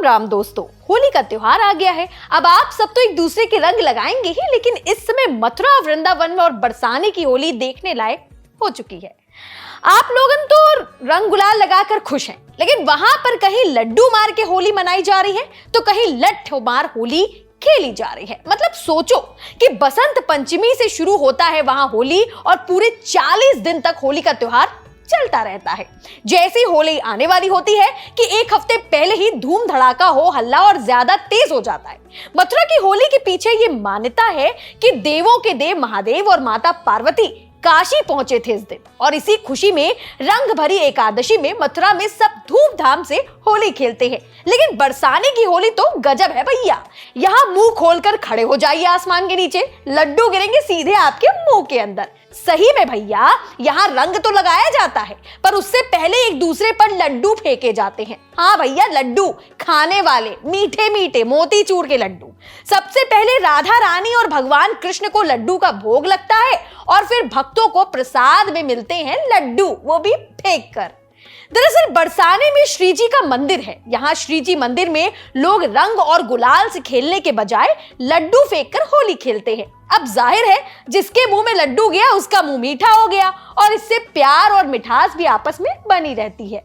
राम दोस्तों, होली का त्योहार आ गया है। अब आप सब तो एक दूसरे के रंग लगाएंगे ही, लेकिन इस समय मथुरा, वृंदावन में और बरसाने की होली देखने लायक हो चुकी है। आप लोगन तो रंग गुलाल लगाकर खुश हैं, लेकिन वहां पर कहीं लड्डू मार के होली मनाई जा रही है तो कहीं लठ मार होली खेली जा रही है। मतलब सोचो कि बसंत पंचमी से शुरू होता है वहां होली और पूरे 40 दिन तक होली का त्योहार चलता रहता है। जैसी होली आने वाली होती है कि एक हफ्ते पहले ही धूम धड़ाका हो हल्ला और ज्यादा तेज हो जाता है। मथुरा की होली के पीछे ये मान्यता है कि देवों के देव महादेव और माता पार्वती काशी पहुंचे थे इस दिन, और इसी खुशी में रंग भरी एकादशी में मथुरा में सब धूमधाम से होली खेलते हैं। लेकिन बरसाने की होली तो गजब है भैया। यहाँ मुंह खोलकर खड़े हो जाइए आसमान के नीचे, लड्डू गिरेंगे सीधे आपके मुंह के अंदर। सही में भैया, यहाँ रंग तो लगाया जाता है पर उससे पहले एक दूसरे पर लड्डू फेंके जाते हैं। हाँ भैया, लड्डू खाने वाले, मीठे मीठे मोतीचूर के लड्डू। सबसे पहले राधा रानी और भगवान कृष्ण को लड्डू का भोग लगता है और फिर भक्तों को प्रसाद में मिलते हैं लड्डू, वो भी फेंक कर। दरअसल बरसाने में श्री जी का मंदिर है। यहाँ श्री जी मंदिर में लोग रंग और गुलाल से खेलने के बजाय लड्डू फेंककर होली खेलते हैं। अब जाहिर है जिसके मुंह में लड्डू गया उसका मुंह मीठा हो गया, और इससे प्यार और मिठास भी आपस में बनी रहती है।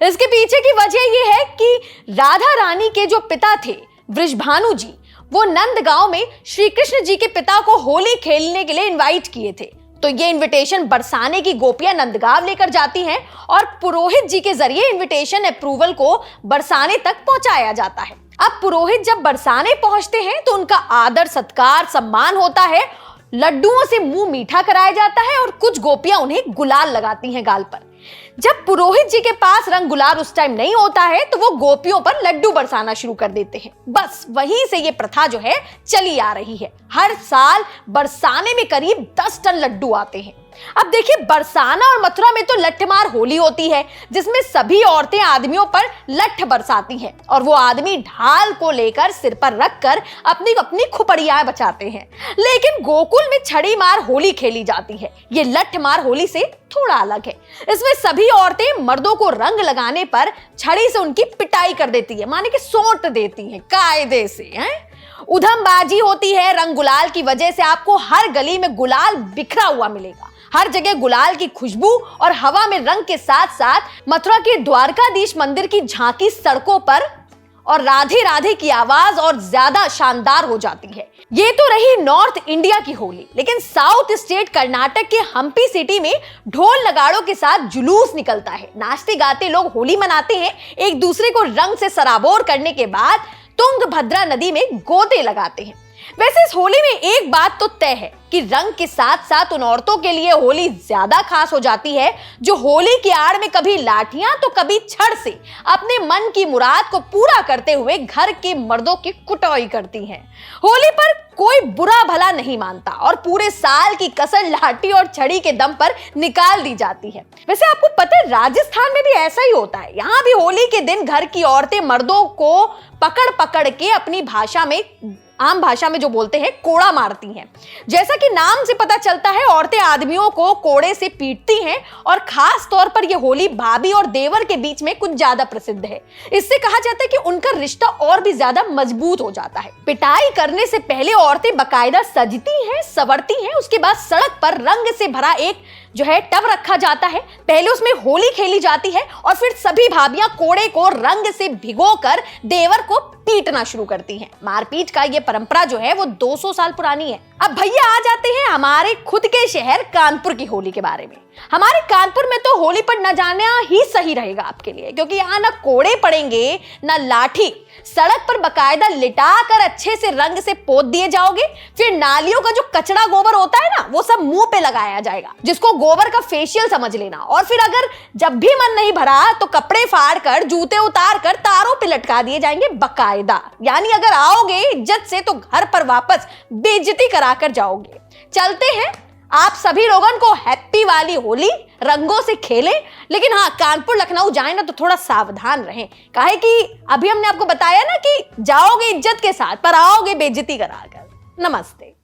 इसके पीछे की वजह यह है कि राधा रानी के जो पिता थे वृषभानु जी, वो नंदगांव में श्री कृष्ण जी के पिता को होली खेलने के लिए इनवाइट किए थे। तो ये इनविटेशन बरसाने की गोपियां नंदगांव लेकर जाती हैं और पुरोहित जी के जरिए इनविटेशन अप्रूवल को बरसाने तक पहुंचाया जाता है। अब पुरोहित जब बरसाने पहुंचते हैं तो उनका आदर सत्कार सम्मान होता है, लड्डुओं से मुंह मीठा कराया जाता है और कुछ गोपियां उन्हें गुलाल लगाती हैं गाल पर। जब पुरोहित जी के पास रंग गुलाल उस टाइम नहीं होता है तो वो गोपियों पर लड्डू बरसाना शुरू कर देते हैं। बस वहीं से ये प्रथा जो है चली आ रही है। हर साल बरसाने में करीब 10 टन लड्डू आते हैं। अब देखिए, बरसाना और मथुरा में तो लठमार होली होती है जिसमें सभी औरतें आदमियों पर लठ बरसाती हैं और वो आदमी ढाल को लेकर सिर पर रखकर अपनी अपनी खुपड़ियां बचाते हैं। लेकिन गोकुल में छड़ी मार होली खेली जाती है। ये लठमार होली से थोड़ा अलग है। इसमें सभी औरतें मर्दों को रंग लगाने पर छड़ी से उनकी पिटाई कर देती है, माने कि सोंट देती हैं कायदे से। उधमबाजी होती है। रंग गुलाल की वजह से आपको हर गली में गुलाल बिखरा हुआ मिलेगा। हर जगह गुलाल की खुशबू और हवा में रंग के साथ साथ मथुरा के द्वारकाधीश मंदिर की झांकी सड़कों पर और राधे राधे की आवाज और ज्यादा शानदार हो जाती है। ये तो रही नॉर्थ इंडिया की होली, लेकिन साउथ स्टेट कर्नाटक के हम्पी सिटी में ढोल नगाड़ों के साथ जुलूस निकलता है। नाचते गाते लोग होली मनाते हैं। एक दूसरे को रंग से सराबोर करने के बाद तुंगभद्रा नदी में गोते लगाते हैं। वैसे इस होली में एक बात तो तय है कि रंग के साथ साथ उन औरतों के लिए होली ज्यादा खास हो जाती है जो होली की आड़ में कभी लाठियां तो कभी छड़ से अपने मन की मुराद को पूरा करते हुए घर के मर्दों की कुटाई करती हैं। होली पर कोई बुरा भला नहीं मानता और पूरे साल की कसर लाठी और छड़ी के दम पर निकाल दी जाती है। वैसे आपको पता है राजस्थान में भी ऐसा ही होता है। यहाँ भी होली के दिन घर की औरतें मर्दों को पकड़ पकड़ के अपनी भाषा में, आम भाषा में जो बोलते हैं, कोड़ा मारती हैं। जैसा कि नाम से पता चलता है, औरतें आदमियों को कोड़े से पीटती हैं और खास तौर पर यह होली भाभी और देवर के बीच में कुछ ज्यादा प्रसिद्ध है। इससे कहा जाता है कि उनका रिश्ता और भी ज्यादा मजबूत हो जाता है। पिटाई करने से पहले औरतें बकायदा सजती हैं, संवरती हैं। उसके बाद सड़क पर रंग से भरा एक जो है टब रखा जाता है। पहले उसमें होली खेली जाती है और फिर सभी भाभियां कोड़े को रंग से भिगोकर देवर को पीटना शुरू करती हैं। मारपीट का ये परंपरा जो है वो 200 साल पुरानी है। अब भैया आ जाते हैं हमारे खुद के शहर कानपुर की होली के बारे में। हमारे कानपुर में तो होली पर न जाना ही सही रहेगा आपके लिए, क्योंकि यहाँ ना कोड़े पड़ेंगे ना लाठी। सड़क पर बकायदा लिटा कर अच्छे से रंग से पोत दिए जाओगे। फिर नालियों का जो कचरा गोबर होता है ना, वो सब मुंह पे लगाया जाएगा, जिसको गोबर का फेशियल समझ लेना। और फिर अगर जब भी मन नहीं भरा तो कपड़े फाड़ कर, जूते उतार कर तारों पे लटका दिए जाएंगे बकायदा। यानी अगर आओगे इज्जत से तो घर पर वापस बेइज्जती कराकर जाओगे। चलते हैं, आप सभी लोगों को हैप्पी वाली होली रंगों से खेलें। लेकिन हाँ, कानपुर लखनऊ जाए ना तो थोड़ा सावधान रहें। काहे कि अभी हमने आपको बताया ना कि जाओगे इज्जत के साथ पर आओगे बेइज्जती कराकर। नमस्ते।